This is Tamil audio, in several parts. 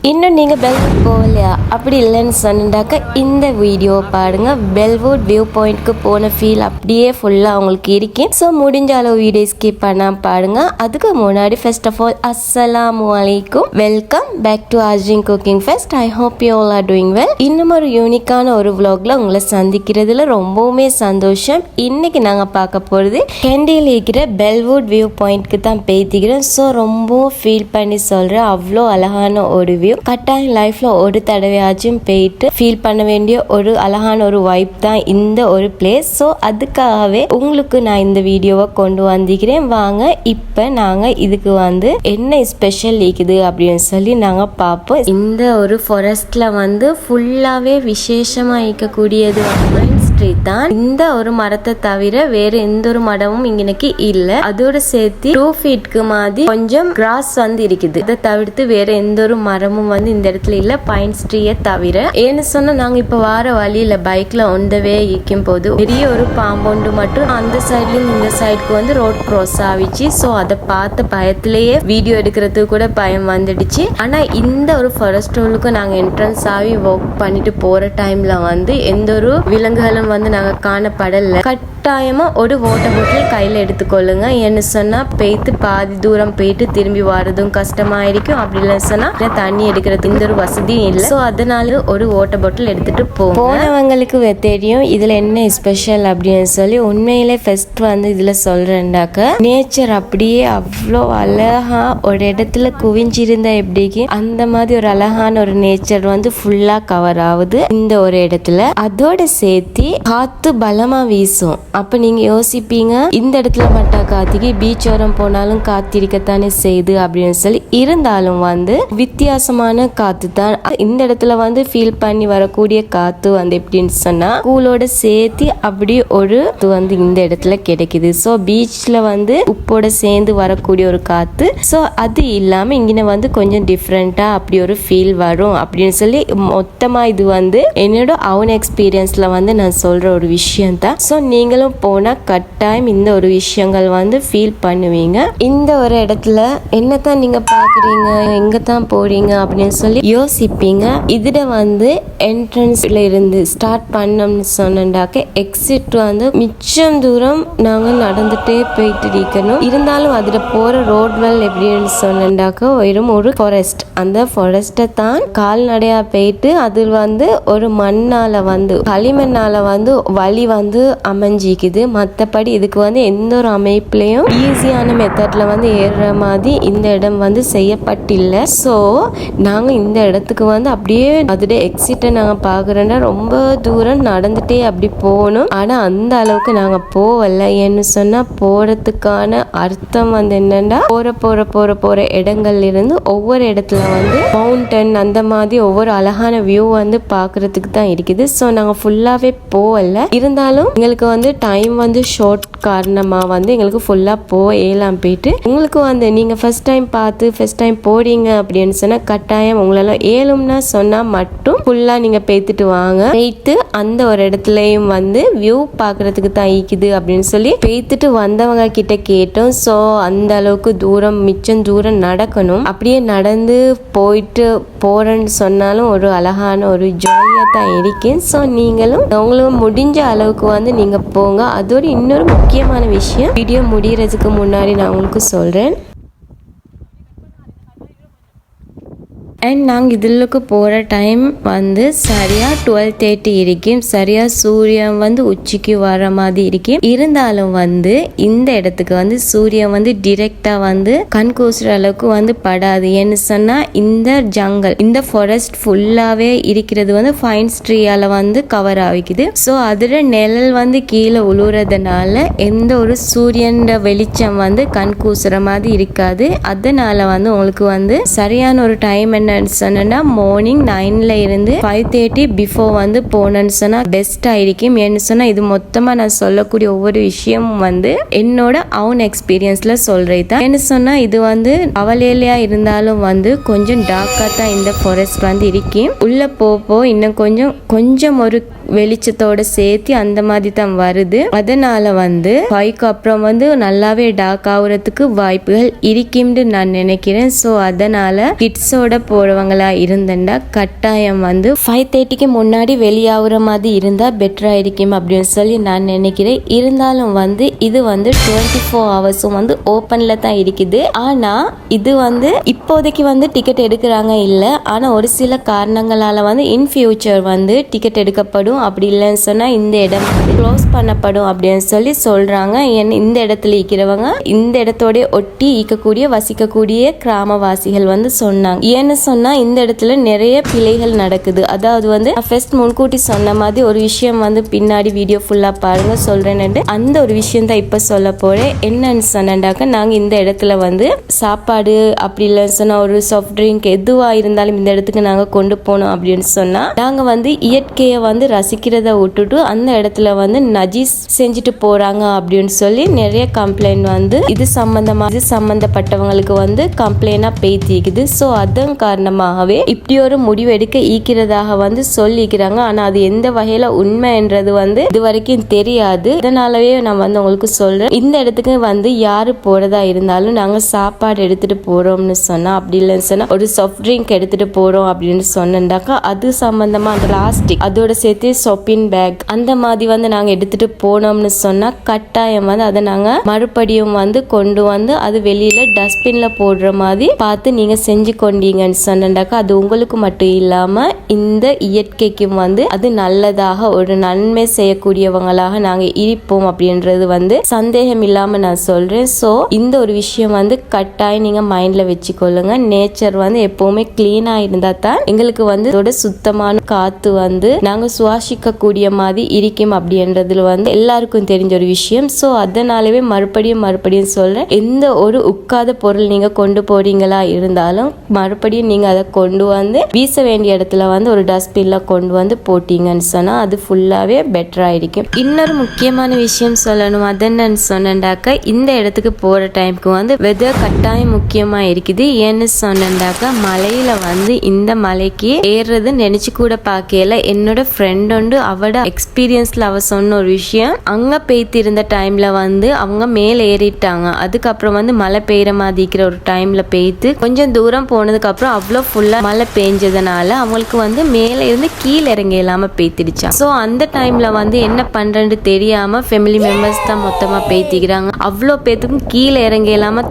இன்னும் நீங்கள் பெல்வுட் போகலையா? அப்படி இல்லைன்னு சொன்னாக்க இந்த வீடியோ பாருங்க. பெல்வுட் வியூ பாயிண்ட்க்கு போன ஃபீல் அப்படியே ஃபுல்லாக உங்களுக்கு இருக்கேன். ஸோ முடிஞ்ச அளவு வீடியோ ஸ்கிப் பண்ணாமல் பாருங்க. அதுக்கு முன்னாடி ஃபர்ஸ்ட் ஆஃப் ஆல் அஸ்ஸலாமு அலைக்கும், welcome back to origin cooking fest. I hope you all are doing well. இன்னும் ஒரு யூனிக்கான ஒரு vlogல உங்களை சந்திக்கிறதுல ரொம்பவுமே சந்தோஷம். இன்னைக்கு நாங்கள் பார்க்க போகிறது கெண்டியில் இருக்கிற பெல்வுட் வியூ பாயிண்ட்க்கு தான் பேத்திக்கிறோம். ஸோ ரொம்ப ஃபீல் பண்ணி சொல்கிறேன், அவ்வளோ அழகான ஒரு வியூ. கட்டாயம் லைஃப்ல ஒரு தடவையாச்சும் போயிட்டு ஃபீல் பண்ண வேண்டிய ஒரு அழகான ஒரு வைப் தான் இந்த ஒரு பிளேஸ். ஸோ அதுக்காகவே உங்களுக்கு நான் இந்த வீடியோவை கொண்டு வந்திக்கிறேன். வாங்க இப்போ நாங்கள் இதுக்கு வந்து என்ன ஸ்பெஷல் இருக்குது அப்படின்னு சொல்லி நாங்கள் பார்ப்போம். இந்த ஒரு ஃபாரஸ்ட்ல வந்து ஃபுல்லாகவே விசேஷமாக இருக்கக்கூடியது ஸ்ட்ரீட் தான். இந்த ஒரு மரத்தை தவிர வேற எந்த ஒரு மரமும் இங்கனைக்கு இல்ல. அதோட சேர்த்து 2 ஃபீட்க்கு மாதிரி கொஞ்சம் கிராஸ் வந்து இருக்குது. இதை தவிர்த்து வேற எந்த ஒரு மரமும் வந்து இந்த இடத்துல இல்ல, பைன் ட்ரீயை தவிர. ஏன்னு சொன்னா நாங்க இப்ப வார வழியில பைக்ல ஒண்டவே இருக்கும் போது பெரிய ஒரு பாம்பொண்டு மட்டும் அந்த சைட்லயும் இந்த சைடுக்கு வந்து ரோட் கிராஸ் ஆகிச்சு. ஸோ அதை பார்த்த பயத்திலேயே வீடியோ எடுக்கிறதுக்கு கூட பயம் வந்துடுச்சு. ஆனா இந்த ஒரு ஃபாரஸ்ட் நாங்க என்ட்ரன்ஸ் ஆகி வாக் பண்ணிட்டு போற டைம்ல வந்து எந்த ஒரு விலங்குகளும் வந்து நாங்க காணப்படல. கட்டாயமா ஒரு வாட்டர் பாட்டில் கையில எடுத்துக்கொள்ளுங்க. என்ன சொன்னா போயிட்டு பாதி தூரம் போயிட்டு திரும்பி வர்றதும் கஷ்டமாயிருக்கும். அப்படி இல்லைன்னு சொன்னா தண்ணி எடுக்கிறது இந்த ஒரு வசதியும் இல்லை. ஸோ அதனால ஒரு வாட்டர் பாட்டில் எடுத்துட்டு போனவங்களுக்கு தெரியும் இதுல என்ன ஸ்பெஷல் அப்படின்னு சொல்லி. உண்மையிலே ஃபர்ஸ்ட் வந்து இதுல சொல்றேன்டாக்க, நேச்சர் அப்படியே அவ்வளோ அழகா ஒரு இடத்துல குவிஞ்சிருந்தா எப்படிக்கு அந்த மாதிரி ஒரு அழகான ஒரு நேச்சர் வந்து ஃபுல்லா கவர் ஆகுது இந்த ஒரு இடத்துல. அதோட சேர்த்து காத்து பலமா வீசும். அப்ப நீங்க யோசிப்பீங்க, இந்த இடத்துல மட்டும் காத்திக்கு பீச் ஓரம் போனாலும் காத்திருக்கத்தானே செய்யுது அப்படின்னு சொல்லி. இருந்தாலும் வந்து வித்தியாசமான காத்து தான் இந்த இடத்துல வந்து ஃபீல் பண்ணி வரக்கூடிய காத்து வந்து எப்படின்னு சொன்னா கூலோட சேர்த்து அப்படி ஒரு வந்து இந்த இடத்துல கிடைக்குது. ஸோ பீச்ல வந்து உப்போட சேர்ந்து வரக்கூடிய ஒரு காத்து. ஸோ அது இல்லாம இங்க வந்து கொஞ்சம் டிஃப்ரெண்டா அப்படி ஒரு ஃபீல் வரும் அப்படின்னு சொல்லி மொத்தமா இது வந்து என்னோட அவன் எக்ஸ்பீரியன்ஸ்ல வந்து நான் சொல்ற ஒரு விஷயம் தான். ஸோ நீங்களும் போனா கட்டாயம் இந்த ஒரு விஷயங்கள் வந்து ஃபீல் பண்ணுவீங்க. இந்த ஒரு இடத்துல என்னத்தான் நீங்க பாக்குறீங்க, எங்க தான் போறீங்க அப்படின்னு சொல்லி யோசிப்பீங்க. இதுல வந்து என்ட்ரன்ஸ்ல இருந்து ஸ்டார்ட் பண்ணோம்னு சொன்னாக்க எக்ஸிட் வந்து மிச்சம் தூரம் நாங்க நடந்துட்டே போயிட்டு இருக்கணும். இருந்தாலும் அதுல போற ரோட்வெல் எப்படின்னு சொன்னாக்க வெறும் ஒரு ஃபாரஸ்ட். அந்த ஃபாரஸ்ட்டை தான் கால்நடையா போயிட்டு அதில் வந்து ஒரு மண்ணால வந்து களிமண்ணால வந்து வழி வந்து அமைஞ்சிக்குது. மற்றபடி இதுக்கு வந்து எந்த ஒரு அமைப்புலையும் ஈஸியான மெத்தட்ல வந்து ஏறுற மாதிரி இந்த இடம் வந்து செய்யப்பட்டில்லை. ஸோ நாங்கள் இந்த இடத்துக்கு வந்து அப்படியே அதோட எக்ஸிட்டை நாங்கள் பார்க்குறோன்னா ரொம்ப தூரம் நடந்துட்டே அப்படி போகணும். ஆனால் அந்த அளவுக்கு நாங்கள் போகல. ஏன்னு சொன்னால் போகிறதுக்கான அர்த்தம் வந்து என்னன்னா போகிற இடங்கள்ல இருந்து ஒவ்வொரு இடத்துல வந்து மவுண்டன் அந்த மாதிரி ஒவ்வொரு அழகான வியூ வந்து பார்க்கறதுக்கு தான் இருக்குது. ஸோ நாங்கள் ஃபுல்லாகவே போகல. இருந்தாலும் எங்களுக்கு வந்து டைம் வந்து ஷார்ட் காரணமா வந்து எங்களுக்கு ஃபுல்லா போயலாம் போயிட்டு உங்களுக்கு வந்து நீங்க ஃபர்ஸ்ட் டைம் போறீங்க அப்படின்னு சொன்னா கட்டாயம் உங்களால ஏழும்னா சொன்னா மட்டும் ஃபுல்லா நீங்க பேத்துட்டு வாங்க. பேத்து அந்த ஒரு இடத்துலயும் வந்து வியூ பாக்குறதுக்கு தான் ஈக்குது அப்படின்னு சொல்லி பேத்துட்டு வந்தவங்க கிட்ட கேட்டோம். ஸோ அந்த அளவுக்கு மிச்சம் தூரம் நடக்கணும். அப்படியே நடந்து போயிட்டு போறேன்னு சொன்னாலும் ஒரு அழகான ஒரு ஜாலியா தான் இருக்கேன். ஸோ நீங்களும் உங்களுக்கு முடிஞ்ச அளவுக்கு வந்து நீங்க போங்க. அதோட இன்னொரு முக்கியமான விஷயம் வீடியோ முடியறதுக்கு முன்னாடி நான் உங்களுக்கு சொல்றேன். அண்ட் நாங்கள் இதுக்கு போகிற டைம் வந்து சரியாக 12:30 இருக்கும். சரியாக சூரியன் வந்து உச்சிக்கு வர மாதிரி இருக்கும். இருந்தாலும் வந்து இந்த இடத்துக்கு வந்து சூரியன் வந்து டிரெக்டாக வந்து கண் கூசுற அளவுக்கு வந்து படாது. ஏன்னு சொன்னால் இந்த ஜங்கல் இந்த ஃபாரஸ்ட் ஃபுல்லாகவே இருக்கிறது வந்து ஃபைன் ட்ரீயால் வந்து கவர் ஆகிக்குது. ஸோ அதில் நிழல் வந்து கீழே உழுறதுனால எந்த ஒரு சூரியன் வெளிச்சம் வந்து கண் கூசுற மாதிரி இருக்காது. அதனால வந்து உங்களுக்கு வந்து சரியான ஒரு டைம் சொன்னா மார்னிங் 9ல இருந்து 5:30 பிஃபோர் வந்து போனேன்னு சொன்னா பெஸ்டா இருக்கும். ஏன்னு சொன்னா இது மொத்தமா நான் சொல்லக்கூடிய ஒவ்வொரு விஷயமும் வந்து என்னோட அவன் எக்ஸ்பீரியன்ஸ்ல சொல்றதுதான். ஏன்னு சொன்னா இது வந்து அவலேலையா இருந்தாலும் வந்து கொஞ்சம் டார்க்கா தான் இந்த ஃபாரஸ்ட் வந்து இருக்கும். உள்ள போ இன்னும் கொஞ்சம் ஒரு வெளிச்சத்தோட சேர்த்து அந்த மாதிரி தான் வருது. அதனால வந்து 5க்கு அப்புறம் வந்து நல்லாவே டார்க் ஆகுறதுக்கு வாய்ப்புகள் இருக்கும்னு நான் நினைக்கிறேன். ஸோ அதனால கிட்ஸோட போறவங்களா இருந்தேன்டா கட்டாயம் வந்து 5:30க்கு முன்னாடி வெளியாகிற மாதிரி இருந்தா பெட்டரா இருக்கும் அப்படின்னு சொல்லி நான் நினைக்கிறேன். இருந்தாலும் வந்து இது வந்து 24 ஹவர்ஸும் வந்து ஓப்பன்ல தான் இருக்குது. ஆனா இது வந்து இப்போதைக்கு வந்து டிக்கெட் எடுக்கிறாங்க இல்ல. ஆனா ஒரு சில காரணங்களால வந்து இன் ஃபியூச்சர் வந்து டிக்கெட் எடுக்கப்படும். அப்படி இல்லைன்னு சொன்னா இந்த இடம் க்ளோஸ் பண்ணப்படும் அப்படின்னு சொல்லி சொல்றாங்க. இந்த இடத்துல இருக்கிறவங்க இந்த இடத்தோட ஒட்டி இருக்கக்கூடிய வசிக்கக்கூடிய கிராமவாசிகள் வந்து சொன்னாங்க. ஏன்னு சொன்னா இந்த இடத்துல நிறைய பிழைகள் நடக்குது. அதாவது வந்து ஃபர்ஸ்ட் முன்கூட்டி சொன்ன மாதிரி ஒரு விஷயம் வந்து பின்னாடி வீடியோ ஃபுல்லா பாருங்க சொல்றேன்னு அந்த ஒரு விஷயம் தான் இப்ப சொல்ல போறேன். என்னன்னு சொன்னாக்க நாங்க இந்த இடத்துல வந்து சாப்பாடு அப்படி இல்லைன்னு சொன்னா ஒரு சாஃப்ட் ட்ரிங்க் எதுவா இருந்தாலும் இந்த இடத்துக்கு நாங்க கொண்டு போனோம் அப்படின்னு சொன்னா நாங்க வந்து இயற்கையை வந்து ரசிக்கிறத விட்டுட்டு அந்த இடத்துல வந்து நஜீஸ் செஞ்சுட்டு போறாங்க அப்படின்னு சொல்லி நிறைய கம்ப்ளைண்ட் வந்து இது சம்பந்தப்பட்டவங்களுக்கு வந்து கம்ப்ளைண்டா பேத்திக்குது. ஸோ அதன் காரணமாகவே இப்படி ஒரு முடிவு எடுக்க ஈக்கிறதாக வந்து சொல்லிக்கிறாங்க. ஆனா அது எந்த வகையில உண்மைன்றது வந்து இது வரைக்கும் தெரியாது. இதனாலவே நான் வந்து உங்களுக்கு சொல்றேன், இந்த இடத்துக்கு வந்து யாரு போறதா இருந்தாலும் நாங்க சாப்பாடு எடுத்துட்டு போறோம்னு சொன்னா அப்படி இல்லைன்னு சொன்னா ஒரு சாஃப்ட் ட்ரிங்க் எடுத்துட்டு போறோம் அப்படின்னு சொன்னாக்கா அது சம்பந்தமா அந்த பிளாஸ்டிக் அதோட சேர்த்து ஷாப்பிங் பேக் அந்த மாதிரி வந்து நாங்க எடுத்துட்டு போனோம்னு சொன்னா கட்டாயம் வந்து அதை நாங்க மறுபடியும் வந்து கொண்டு வந்து அது வெளியில டஸ்ட்பின்ல போடுற மாதிரி பார்த்து நீங்க செஞ்சு கொண்டீங்கன்னு சொன்னாக்கா அது உங்களுக்கு மட்டும் இல்லாம இந்த இயற்கைக்கும் வந்து அது நல்லதாக ஒரு நன்மை செய்யக்கூடியவங்களாக நாங்க இருப்போம் அப்படின்றது வந்து சந்தேகம் இல்லாம நான் சொல்றேன். சோ இந்த ஒரு விஷயம் வந்து கட்டாயம் நீங்க மைண்ட்ல வச்சுக்கொள்ளுங்க. நேச்சர் வந்து எப்பவுமே கிளீனா இருந்தா தான் எங்களுக்கு வந்து இதோட சுத்தமான காத்து வந்து நாங்க சுவாசிக்க கூடிய மாதிரி இருக்கும் அப்படின்றதுல வந்து எல்லாருக்கும் தெரிஞ்ச ஒரு விஷயம். சோ அதனாலவே மறுபடியும் சொல்றேன், எந்த ஒரு உட்காத பொருள் நீங்க கொண்டு போறீங்களா இருந்தாலும் மறுபடியும் நீங்க அதை கொண்டு வந்து வீச வேண்டிய இடத்துல வந்து ஒரு டஸ்ட்பின்ல கொண்டு வந்து போட்டீங்கன்னு சொன்னா அது ஃபுல்லாவே பெட்டரா இருக்கும். இன்னொரு முக்கியமான விஷயம் சொல்லணும், அது என்னன்னு சொன்னாக்க இந்த இடத்துக்கு போற டைமுக்கு வந்து வெதர் கட்டாயம் முக்கியமா இருக்குது. ஏன்னு சொன்னாக்க மலையில வந்து இந்த மலைக்கு ஏறுறது நினைச்சு கூட பார்க்கல. என்னோட ஃப்ரெண்ட் உண்டு, அவட எக்ஸ்பீரியன்ஸ்ல அவ சொன்ன ஒரு விஷயம், அங்க பெய்த்து இருந்த டைம்ல வந்து அவங்க மேல ஏறிட்டாங்க. அதுக்கப்புறம் வந்து மழை பெய்யற மாதிரி இருக்கிற ஒரு டைம்ல பெய்த்து கொஞ்சம் தூரம் போனதுக்கு அப்புறம் அவ்வளோ ஃபுல்லா மழை பெஞ்சதுனால அவங்களுக்கு வந்து மேல இருந்து கீழே இறங்க இல்லாம பெய்த்திடுச்சா. ஸோ அந்த டைம்ல வந்து என்ன பண்றேன்னு தெரியாம ஃபேமிலி மெம்பர்ஸ் தான் மொத்தமா பெய்த்திக்கிறாங்க. அவ்வளோ பேத்துக்கும் கீழே இறங்க இல்லாம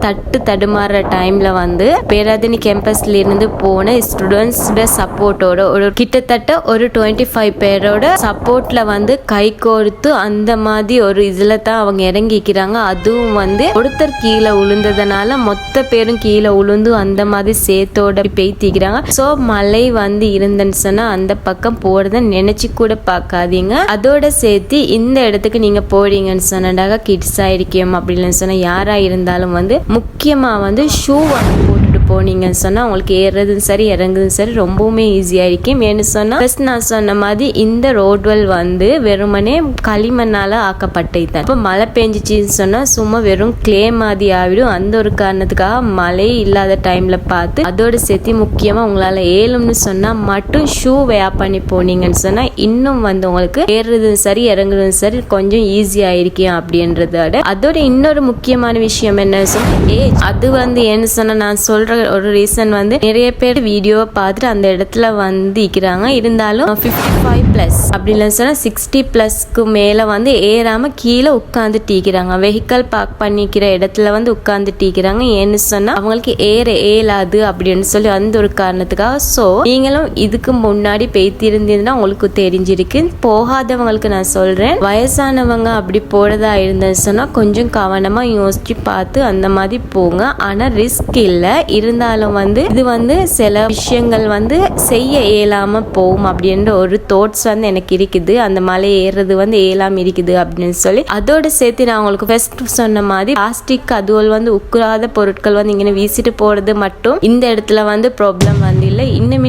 தடுமாறுற டைம்ல வந்து பேராதனி கேம்பஸ்ல இருந்து போன ஸ்டூடெண்ட்ஸ் சப்போர்ட்டோட ஒரு கிட்டத்தட்ட ஒரு 25 பேரோட சப்போர்ட்ல வந்து கை கோர்த்து அந்த மாதிரி ஒரு இதுல தான் அவங்க இறங்கிக்கிறாங்க. அதுவும் வந்து ஒருத்தர் கீழே உளுந்ததுனால மொத்த பேரும் கீழே உளுந்து அந்த மாதிரி சேத்தோட பெய்த்திக்கிறாங்க. ஸோ மழை வந்து இருந்துன்னு சொன்னா அந்த பக்கம் போறத நினைச்சு கூட பார்க்காதீங்க. அதோட சேர்த்து இந்த இடத்துக்கு நீங்க போறீங்கன்னு சொன்னாக்க கிட்ஸா இருக்கேன் அப்படின்னு சொன்னா யாரா இருந்தாலும் வந்து முக்கியமா வந்து ஷூ வந்து போட்டுட்டு போனீங்கன்னு சொன்னா உங்களுக்கு ஏறுறதும் சரி இறங்குறதும் சரி ரொம்பவுமே ஈஸியா இருக்கும். ஏன்னு சொன்னா நான் சொன்ன மாதிரி இந்த ரோட்வெல் வந்து வெறுமனே களிமண்ணால ஆக்கப்பட்டது. இப்போ மழை பெஞ்சிச்சின்னு சொன்னா சும்மா வெறும் கிளே மாதிரி ஆகிடும். அந்த ஒரு காரணத்துக்காக மழை இல்லாத டைம்ல பார்த்து அதோட சேர்த்து முக்கியமா உங்களால ஏழும்னு சொன்னா மட்டும் ஷூ வேர் பண்ணி போனீங்கன்னு சொன்னா இன்னும் வந்து உங்களுக்கு ஏறுறதும் சரி இறங்குறதும் சரி கொஞ்சம் ஈஸியா இருக்கும் அப்படின்றதோட அதோட இன்னொரு முக்கியமான விஷயம் என்ன சொன்னா ஏஜ். அது வந்து என்ன சொன்னா நான் சொல்ற ஒரு ரீசன் வந்து நிறைய பேர் வீடியோவை பார்த்துட்டு அந்த இடத்துல வந்து இருக்கிறாங்க. இருந்தாலும் 55+ அப்படி இல்லைன்னு சொன்னா 60+ மேல வந்து ஏறாம கீழே உட்கார்ந்து டீக்கிறாங்க. வெஹிக்கல் பார்க் பண்ணிக்கிற இடத்துல வந்து உட்கார்ந்து டீக்கிறாங்க. ஏன்னு சொன்னா அவங்களுக்கு ஏற ஏலாது அப்படின்னு சொல்லி அந்த ஒரு காரணத்துக்காக. ஸோ நீங்களும் இதுக்கு முன்னாடி பேத்திருந்தீங்கன்னா உங்களுக்கு தெரிஞ்சிருக்கு. போகாதவங்களுக்கு நான் சொல்றேன், வயசானவங்க அப்படி போறதா இருந்தேன்னு சொன்னா கொஞ்சம் கவனமா யோசிச்சு பார்த்து அந்த மாதிரி போங்க. ஆனா ரிஸ்க் இல்லை. இருந்தாலும் வந்து இது வந்து சில விஷயங்கள் வந்து செய்ய இயலாம போகும் அப்படின்ற ஒரு தோட்ஸ் வந்து எனக்கு இருக்குது. அந்த மலை ஏறுறது வந்து ஏலாம இருக்குது அப்படின்னு சொல்லி அதோட சேர்த்து நான் உங்களுக்கு ஃபர்ஸ்ட் சொன்ன மாதிரி பிளாஸ்டிக் அதுவல் வந்து உக்குறாத பொருட்கள் வந்து இங்கே வீசிட்டு போறது மட்டும் இந்த இடத்துல வந்து ப்ராப்ளம் வந்து இல்லை. இன்னும்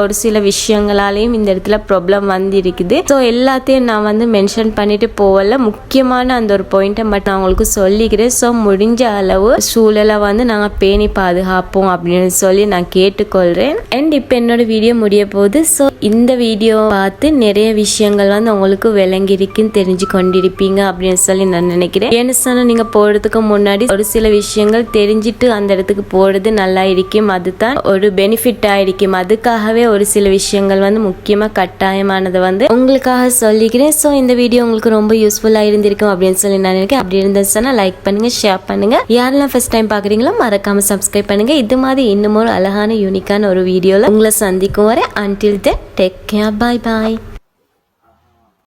ஒரு சில விஷயங்களாலையும் இந்த இடத்துல ப்ராப்ளம் வந்து இருக்குது. ஸோ எல்லாத்தையும் நான் வந்து மென்ஷன் பண்ணிட்டு போகல. முக்கியமான அந்த ஒரு பாயிண்ட்டை மட்டும் நான் உங்களுக்கு சொல்லிக்கிறேன். ஸோ முடிஞ்ச அளவு சூழலை வந்து நாங்கள் பேணி பாதுகாப்போம். பார்ப்போம் அப்படின்னு சொல்லி நான் கேட்டுக்கொள்கிறேன். அண்ட் இப்போ என்னோட வீடியோ முடிய போகுது. ஸோ இந்த வீடியோ பார்த்து நிறைய விஷயங்கள் வந்து உங்களுக்கு விளங்கிருக்குன்னு தெரிஞ்சு கொண்டிருப்பீங்க அப்படின்னு சொல்லி நான் நினைக்கிறேன். ஏன்னு சொன்னால் நீங்கள் போகிறதுக்கு முன்னாடி ஒரு சில விஷயங்கள் தெரிஞ்சிட்டு அந்த இடத்துக்கு போகிறது நல்லா இருக்கும். அதுதான் ஒரு பெனிஃபிட்டாக இருக்கும். அதுக்காகவே ஒரு சில விஷயங்கள் வந்து முக்கியமாக கட்டாயமானதை வந்து உங்களுக்காக சொல்லிக்கிறேன். ஸோ இந்த வீடியோ உங்களுக்கு ரொம்ப யூஸ்ஃபுல்லாக இருந்திருக்கும் அப்படின்னு சொல்லி நான் நினைக்கிறேன். அப்படி இருந்துச்சுன்னா லைக் பண்ணுங்க, ஷேர் பண்ணுங்க. யாரெல்லாம் ஃபர்ஸ்ட் டைம் பார்க்குறீங்களோ மறக்காம சப்ஸ்கிரைப் பண்ணுங்க. இது மாதிரி இன்னும் ஒரு அழகான யூனிக்கான ஒரு வீடியோவில் உங்களை சந்திக்கும் வரை until then take care, bye bye.